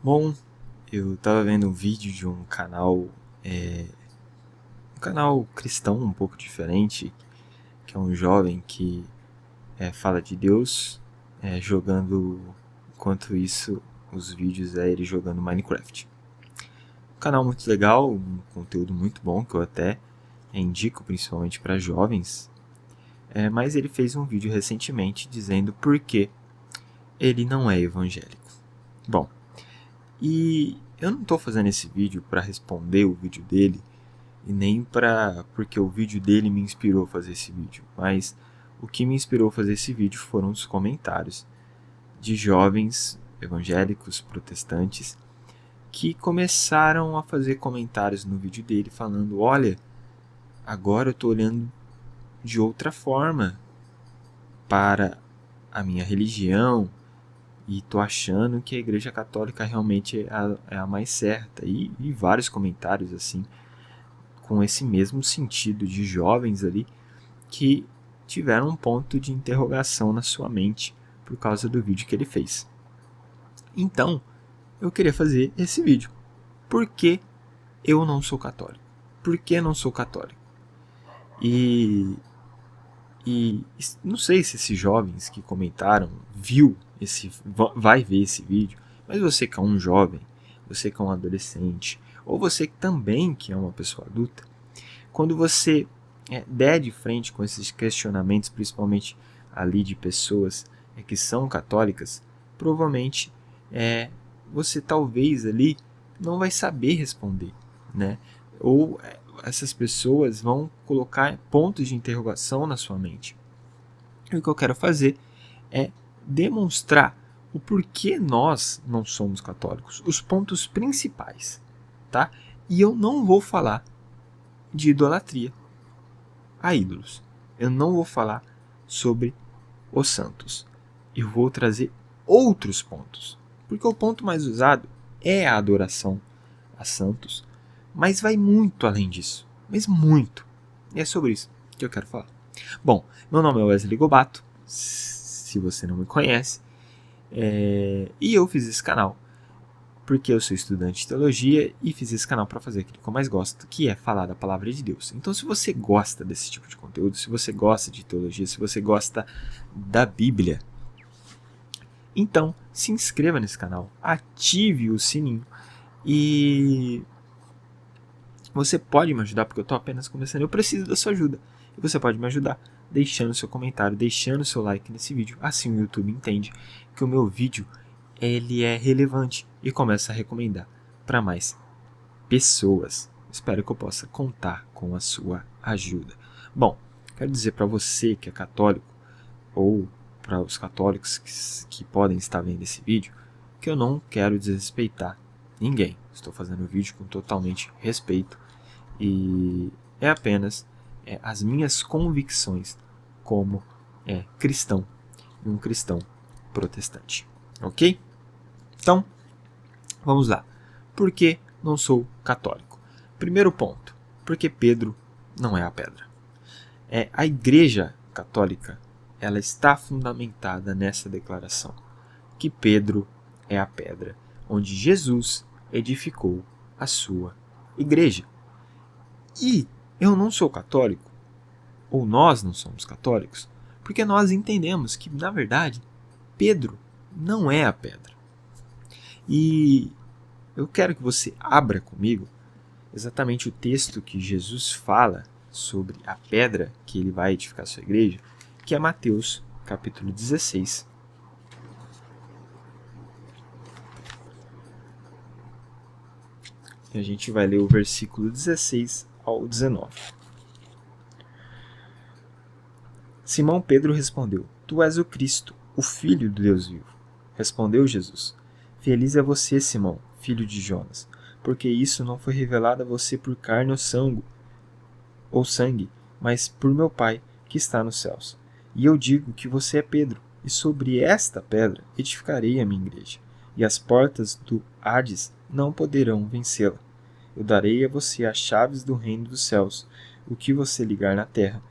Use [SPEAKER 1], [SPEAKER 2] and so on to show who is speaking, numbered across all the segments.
[SPEAKER 1] Bom, eu tava vendo um vídeo de um canal cristão um pouco diferente, que é um jovem que fala de Deus, jogando, enquanto isso, os vídeos é ele jogando Minecraft. Um canal muito legal, um conteúdo muito bom, que eu até indico principalmente para jovens, mas ele fez um vídeo recentemente dizendo por que ele não é evangélico. Bom, e eu não estou fazendo esse vídeo para responder o vídeo dele e nem porque o vídeo dele me inspirou a fazer esse vídeo, mas o que me inspirou a fazer esse vídeo foram os comentários de jovens evangélicos protestantes que começaram a fazer comentários no vídeo dele falando: olha, agora eu estou olhando de outra forma para a minha religião e estou achando que a Igreja Católica realmente é a mais certa. E vários comentários assim, com esse mesmo sentido, de jovens ali que tiveram um ponto de interrogação na sua mente por causa do vídeo que ele fez. Então, eu queria fazer esse vídeo. Por que eu não sou católico? Por que não sou católico? E não sei se esses jovens que comentaram vai ver esse vídeo, mas você que é um jovem, você que é um adolescente, ou você também que é uma pessoa adulta, quando você der de frente com esses questionamentos, principalmente ali de pessoas que são católicas, provavelmente você talvez ali não vai saber responder, né? Ou essas pessoas vão colocar pontos de interrogação na sua mente. E o que eu quero fazer é demonstrar o porquê nós não somos católicos, os pontos principais, tá? E eu não vou falar de idolatria a ídolos. Eu não vou falar sobre os santos. Eu vou trazer outros pontos, porque o ponto mais usado é a adoração a santos, mas vai muito além disso, mas muito. E é sobre isso que eu quero falar. Bom, meu nome é Wesley Gobato, se você não me conhece, e eu fiz esse canal porque eu sou estudante de teologia e fiz esse canal para fazer aquilo que eu mais gosto, que é falar da palavra de Deus. Então, se você gosta desse tipo de conteúdo, se você gosta de teologia, se você gosta da Bíblia, então se inscreva nesse canal, ative o sininho e você pode me ajudar, porque eu estou apenas começando, eu preciso da sua ajuda. E você pode me ajudar deixando seu comentário, deixando seu like nesse vídeo. Assim o YouTube entende que o meu vídeo ele é relevante e começa a recomendar para mais pessoas. Espero que eu possa contar com a sua ajuda. Bom, quero dizer para você que é católico ou para os católicos que podem estar vendo esse vídeo que eu não quero desrespeitar ninguém. Estou fazendo o vídeo com totalmente respeito e é apenas as minhas convicções como cristão e um cristão protestante. Ok? Então, vamos lá. Por que não sou católico? Primeiro ponto, porque Pedro não é a pedra. A Igreja Católica ela está fundamentada nessa declaração, que Pedro é a pedra, onde Jesus edificou a sua igreja. E eu não sou católico, ou nós não somos católicos, porque nós entendemos que, na verdade, Pedro não é a pedra. E eu quero que você abra comigo exatamente o texto que Jesus fala sobre a pedra que ele vai edificar a sua igreja, que é Mateus, capítulo 16. E a gente vai ler o versículo 16 ao 19. Simão Pedro respondeu: Tu és o Cristo, o Filho do Deus vivo. Respondeu Jesus: Feliz é você, Simão, filho de Jonas, porque isso não foi revelado a você por carne ou sangue, mas por meu Pai que está nos céus. E eu digo que você é Pedro, e sobre esta pedra edificarei a minha igreja, e as portas do Hades não poderão vencê-la. Eu darei a você as chaves do reino dos céus. O que você ligar na terra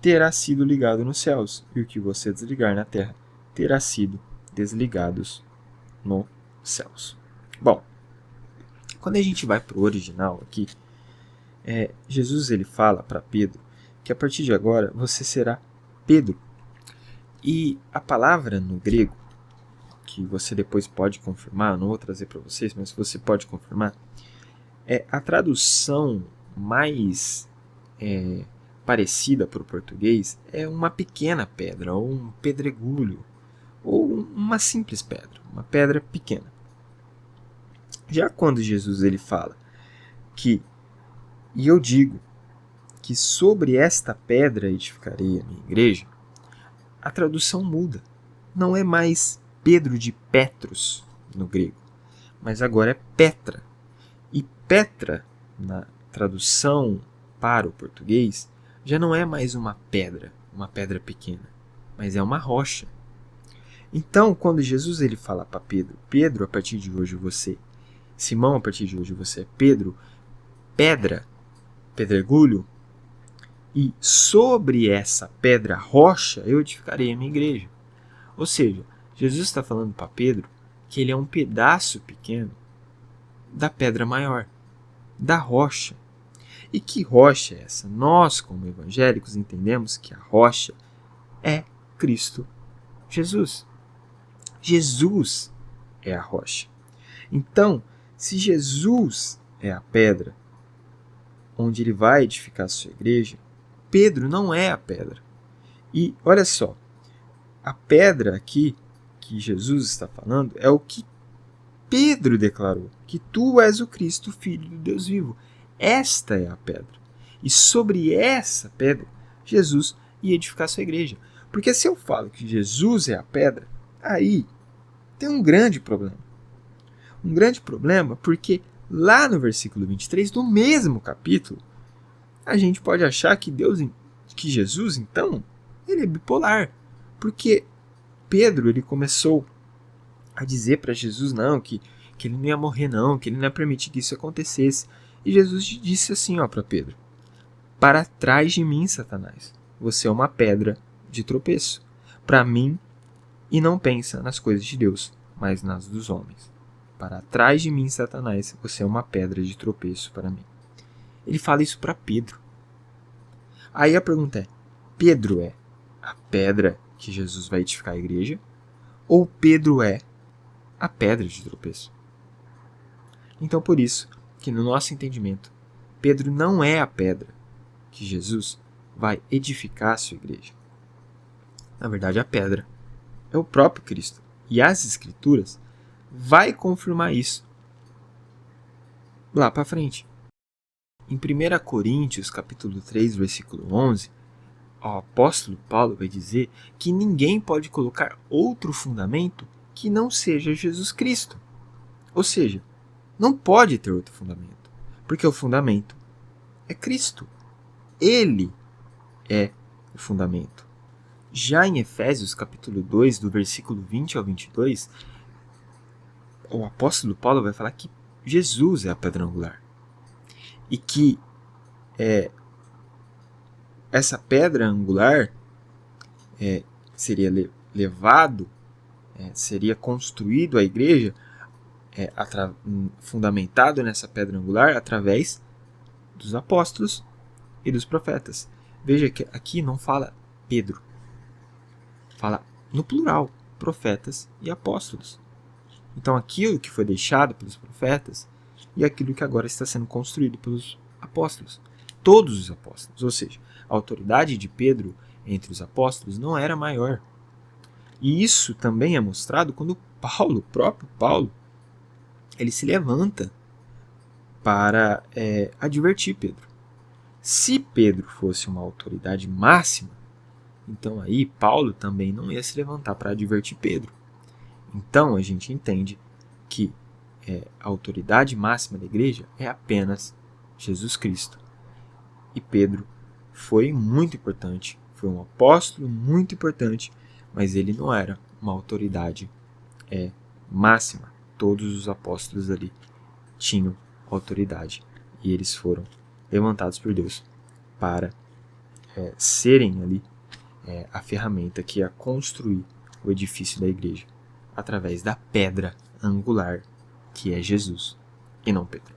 [SPEAKER 1] terá sido ligado nos céus, e o que você desligar na terra terá sido desligado nos céus. Bom, quando a gente vai para o original aqui, Jesus ele fala para Pedro que a partir de agora você será Pedro. E a palavra no grego, que você depois pode confirmar, eu não vou trazer para vocês, mas você pode confirmar, a tradução mais parecida para o português é uma pequena pedra, ou um pedregulho, ou uma simples pedra, uma pedra pequena. Já quando Jesus ele fala que, e eu digo, que sobre esta pedra edificarei a minha igreja, a tradução muda. Não é mais Pedro de Petros no grego, mas agora é Petra. E Petra, na tradução para o português, já não é mais uma pedra pequena, mas é uma rocha. Então, quando Jesus ele fala para Pedro, Pedro, a partir de hoje você, Simão, a partir de hoje você é Pedro, pedra, pedregulho, e sobre essa pedra rocha eu edificarei a minha igreja. Ou seja, Jesus está falando para Pedro que ele é um pedaço pequeno da pedra maior, da rocha. E que rocha é essa? Nós, como evangélicos, entendemos que a rocha é Cristo Jesus. Jesus é a rocha. Então, se Jesus é a pedra onde ele vai edificar a sua igreja, Pedro não é a pedra. E olha só, a pedra aqui que Jesus está falando é o que Pedro declarou, que tu és o Cristo, Filho do Deus vivo. Esta é a pedra. E sobre essa pedra, Jesus ia edificar a sua igreja. Porque se eu falo que Jesus é a pedra, aí tem um grande problema. Um grande problema porque lá no versículo 23 do mesmo capítulo, a gente pode achar que Jesus, então, ele é bipolar. Porque Pedro ele começou a dizer para Jesus não, que ele não ia morrer não, que ele não ia permitir que isso acontecesse. E Jesus disse assim para Pedro: para trás de mim, Satanás, você é uma pedra de tropeço para mim e não pensa nas coisas de Deus, mas nas dos homens. Para trás de mim, Satanás, você é uma pedra de tropeço para mim. Ele fala isso para Pedro. Aí a pergunta é: Pedro é a pedra que Jesus vai edificar a igreja? Ou Pedro é a pedra de tropeço? Então, por isso que no nosso entendimento, Pedro não é a pedra que Jesus vai edificar a sua igreja. Na verdade, a pedra é o próprio Cristo. E as Escrituras vai confirmar isso lá para frente. Em 1 Coríntios, capítulo 3, versículo 11, o apóstolo Paulo vai dizer que ninguém pode colocar outro fundamento que não seja Jesus Cristo. Ou seja, não pode ter outro fundamento, porque o fundamento é Cristo. Ele é o fundamento. Já em Efésios, capítulo 2, do versículo 20 ao 22, o apóstolo Paulo vai falar que Jesus é a pedra angular. E que essa pedra angular seria levado, seria construído a igreja, fundamentado nessa pedra angular através dos apóstolos e dos profetas. Veja que aqui não fala Pedro, fala no plural, profetas e apóstolos. Então aquilo que foi deixado pelos profetas e aquilo que agora está sendo construído pelos apóstolos. Todos os apóstolos, ou seja, a autoridade de Pedro entre os apóstolos não era maior. E isso também é mostrado quando o próprio Paulo, ele se levanta para advertir Pedro. Se Pedro fosse uma autoridade máxima, então aí Paulo também não ia se levantar para advertir Pedro. Então a gente entende que a autoridade máxima da igreja é apenas Jesus Cristo. E Pedro foi muito importante, foi um apóstolo muito importante, mas ele não era uma autoridade máxima. Todos os apóstolos ali tinham autoridade e eles foram levantados por Deus para serem ali a ferramenta que ia construir o edifício da igreja através da pedra angular que é Jesus e não Pedro.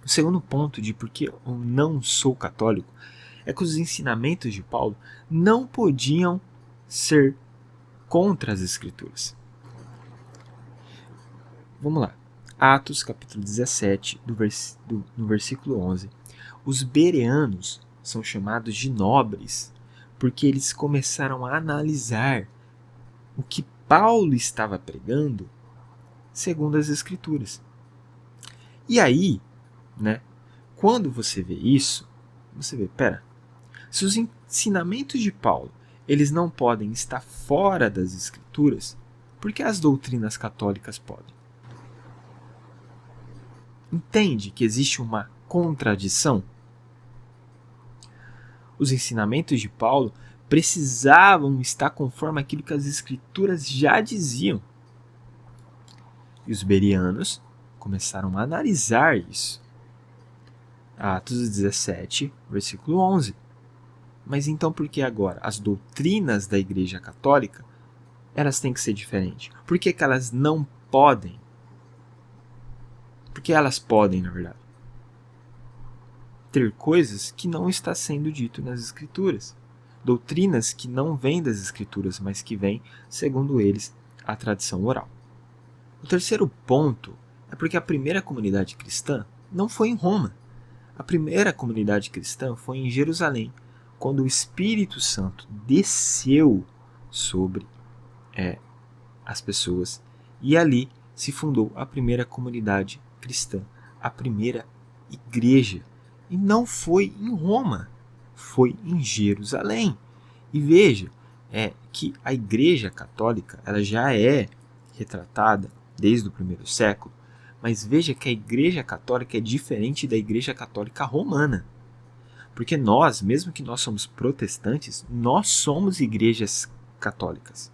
[SPEAKER 1] O segundo ponto de por que eu não sou católico é que os ensinamentos de Paulo não podiam ser contra as Escrituras. Vamos lá. Atos capítulo 17, no versículo 11. Os bereanos são chamados de nobres porque eles começaram a analisar o que Paulo estava pregando segundo as Escrituras. E aí, quando você vê isso, você vê, se os ensinamentos de Paulo eles não podem estar fora das Escrituras, por que as doutrinas católicas podem? Entende que existe uma contradição? Os ensinamentos de Paulo precisavam estar conforme aquilo que as Escrituras já diziam. E os bereanos começaram a analisar isso. Atos 17, versículo 11. Mas então por que agora as doutrinas da Igreja Católica elas têm que ser diferentes? Por que elas não podem? Porque elas podem, na verdade, ter coisas que não está sendo dito nas Escrituras. Doutrinas que não vêm das Escrituras, mas que vêm, segundo eles, a tradição oral. O terceiro ponto é porque a primeira comunidade cristã não foi em Roma. A primeira comunidade cristã foi em Jerusalém, quando o Espírito Santo desceu sobre as pessoas e ali se fundou a primeira comunidade cristã, a primeira igreja. E não foi em Roma, foi em Jerusalém. E veja que a Igreja Católica ela já é retratada desde o primeiro século, mas veja que a Igreja Católica é diferente da Igreja Católica Romana. Porque nós, mesmo que nós somos protestantes, nós somos igrejas católicas.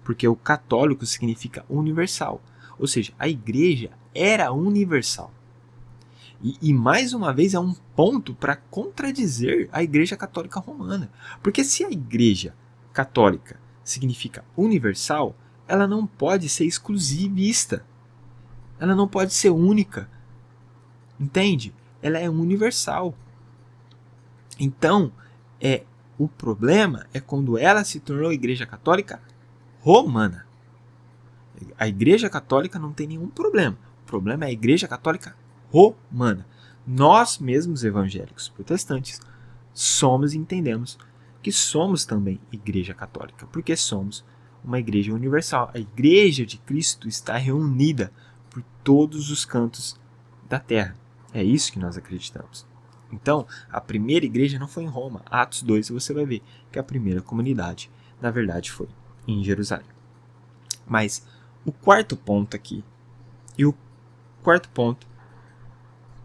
[SPEAKER 1] Porque o católico significa universal. Ou seja, a igreja era universal. E mais uma vez é um ponto para contradizer a Igreja Católica Romana. Porque se a Igreja Católica significa universal, ela não pode ser exclusivista. Ela não pode ser única. Entende? Ela é universal. Então, o problema é quando ela se tornou Igreja Católica Romana. A Igreja Católica não tem nenhum problema. O problema é a Igreja Católica Romana. Nós mesmos evangélicos protestantes somos e entendemos que somos também Igreja Católica, porque somos uma igreja universal. A Igreja de Cristo está reunida por todos os cantos da terra. É isso que nós acreditamos. Então, a primeira igreja não foi em Roma. Atos 2 você vai ver que a primeira comunidade, na verdade, foi em Jerusalém. Mas o quarto ponto aqui, e o quarto ponto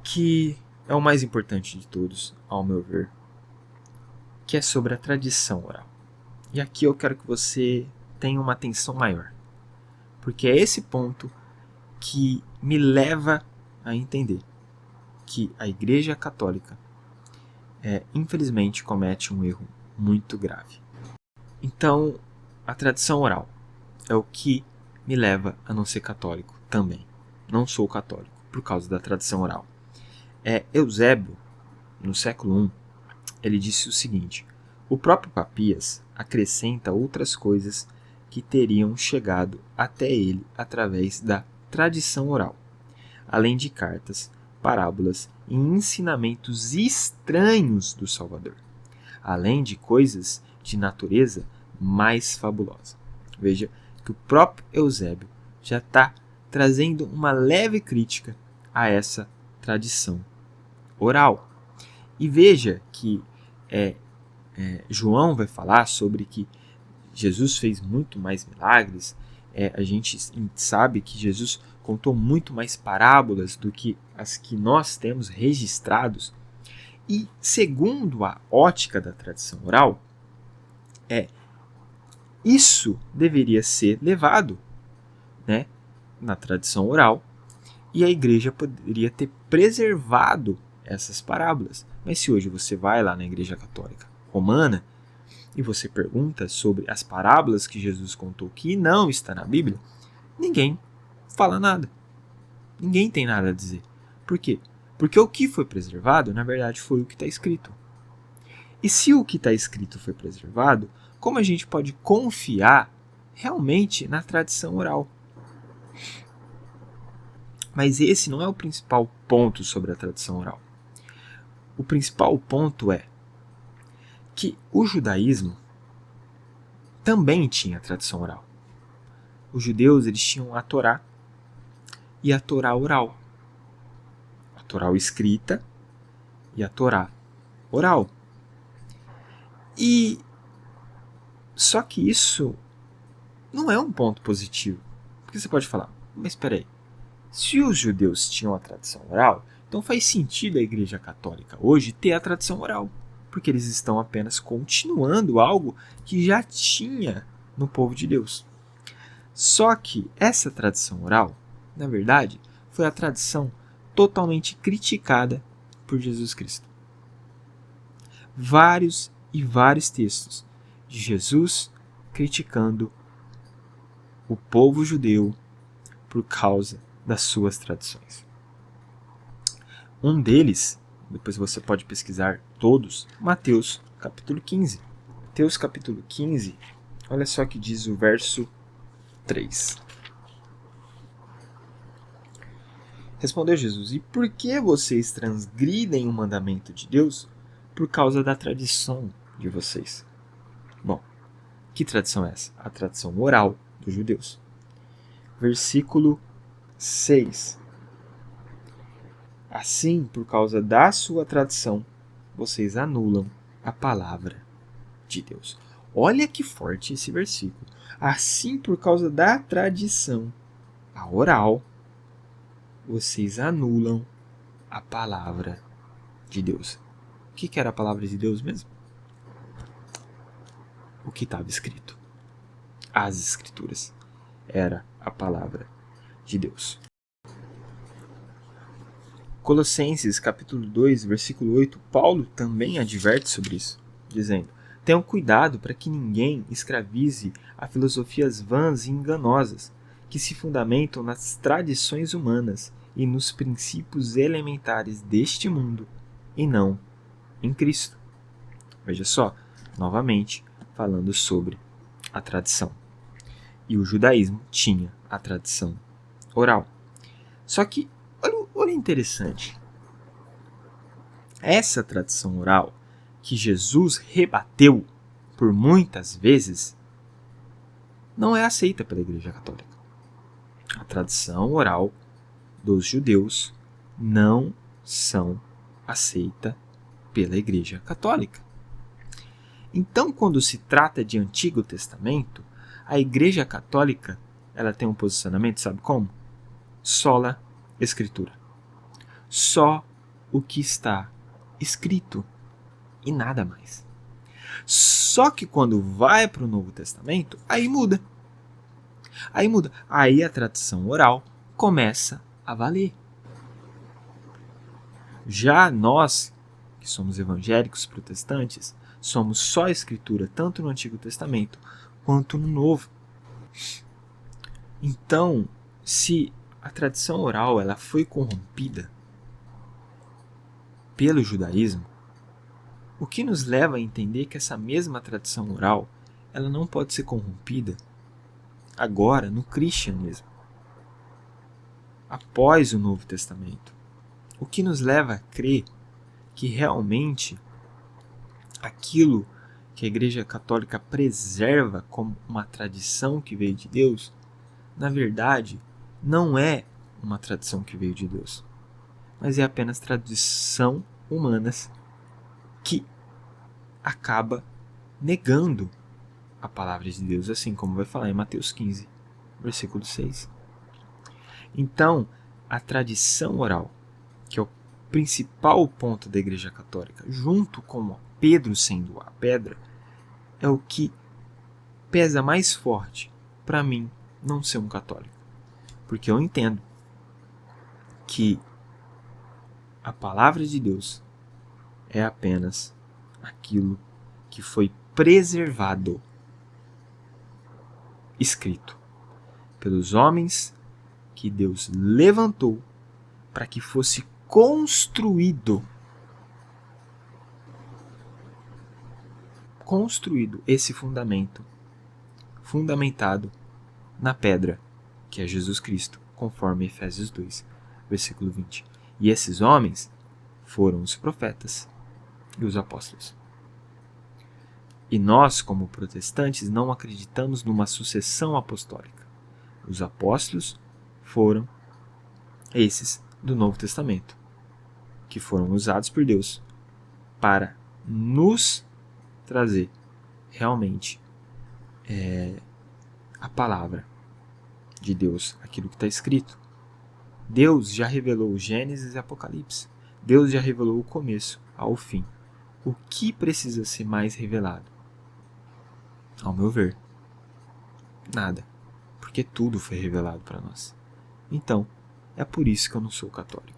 [SPEAKER 1] que é o mais importante de todos, ao meu ver, que é sobre a tradição oral. E aqui eu quero que você tenha uma atenção maior, porque é esse ponto que me leva a entender que a Igreja Católica infelizmente comete um erro muito grave. Então, a tradição oral é o que me leva a não ser católico também. Não sou católico por causa da tradição oral. Eusébio, no século I, ele disse o seguinte: o próprio Papias acrescenta outras coisas que teriam chegado até ele através da tradição oral, além de cartas, parábolas e ensinamentos estranhos do Salvador, além de coisas de natureza mais fabulosa. Veja que o próprio Eusébio já está trazendo uma leve crítica a essa tradição oral. E veja que João vai falar sobre que Jesus fez muito mais milagres. A gente sabe que Jesus contou muito mais parábolas do que as que nós temos registrados. E segundo a ótica da tradição oral, isso deveria ser levado, na tradição oral, e a igreja poderia ter preservado essas parábolas. Mas se hoje você vai lá na Igreja Católica Romana e você pergunta sobre as parábolas que Jesus contou que não está na Bíblia, ninguém fala nada. Ninguém tem nada a dizer. Por quê? Porque o que foi preservado, na verdade, foi o que está escrito. E se o que está escrito foi preservado, como a gente pode confiar realmente na tradição oral? Mas esse não é o principal ponto sobre a tradição oral. O principal ponto é que o judaísmo também tinha tradição oral. Os judeus eles tinham a Torá e a Torá oral. A Torá escrita e a Torá oral. E só que isso não é um ponto positivo. Porque você pode falar, mas espera aí, se os judeus tinham a tradição oral, então faz sentido a Igreja Católica hoje ter a tradição oral, porque eles estão apenas continuando algo que já tinha no povo de Deus. Só que essa tradição oral, na verdade, foi a tradição totalmente criticada por Jesus Cristo. Vários e vários textos de Jesus criticando o povo judeu por causa das suas tradições. Um deles, depois você pode pesquisar todos, Mateus capítulo 15. Mateus capítulo 15, olha só que diz o verso 3. Respondeu Jesus, e por que vocês transgridem o mandamento de Deus? Por causa da tradição de vocês. Bom, que tradição é essa? A tradição oral dos judeus. Versículo 6. Assim, por causa da sua tradição, vocês anulam a palavra de Deus. Olha que forte esse versículo. Assim, por causa da tradição, a oral, vocês anulam a palavra de Deus. O que era a palavra de Deus mesmo? O que estava escrito. As Escrituras. Era a palavra de Deus. Colossenses capítulo 2, versículo 8, Paulo também adverte sobre isso, dizendo: tenham cuidado para que ninguém escravize a filosofias vãs e enganosas, que se fundamentam nas tradições humanas e nos princípios elementares deste mundo, e não em Cristo. Veja só, novamente, falando sobre a tradição. E o judaísmo tinha a tradição oral. Só que, olha interessante. Essa tradição oral, que Jesus rebateu por muitas vezes, não é aceita pela Igreja Católica. A tradição oral dos judeus não são aceita pela Igreja Católica. Então, quando se trata de Antigo Testamento, a Igreja Católica ela tem um posicionamento, sabe como? Sola Escritura. Só o que está escrito e nada mais. Só que quando vai para o Novo Testamento, aí muda. Aí a tradição oral começa a valer. Já nós, que somos evangélicos protestantes, somos só a Escritura, tanto no Antigo Testamento quanto no Novo. Então, se a tradição oral ela foi corrompida pelo judaísmo, o que nos leva a entender que essa mesma tradição oral ela não pode ser corrompida agora no cristianismo, após o Novo Testamento. O que nos leva a crer que realmente aquilo que a Igreja Católica preserva como uma tradição que veio de Deus, na verdade, não é uma tradição que veio de Deus, mas é apenas tradição humanas que acaba negando a palavra de Deus, assim como vai falar em Mateus 15, versículo 6. Então, a tradição oral, que é o principal ponto da Igreja Católica, junto com Pedro sendo a pedra, é o que pesa mais forte para mim não ser um católico. Porque eu entendo que a palavra de Deus é apenas aquilo que foi preservado, escrito pelos homens que Deus levantou para que fosse construído esse fundamento, fundamentado na pedra, que é Jesus Cristo, conforme Efésios 2, versículo 20. E esses homens foram os profetas e os apóstolos. E nós, como protestantes, não acreditamos numa sucessão apostólica. Os apóstolos foram esses do Novo Testamento, que foram usados por Deus para nos trazer realmente a palavra de Deus, aquilo que está escrito. Deus já revelou Gênesis e Apocalipse. Deus já revelou o começo ao fim. O que precisa ser mais revelado? Ao meu ver, nada. Porque tudo foi revelado para nós. Então, é por isso que eu não sou católico.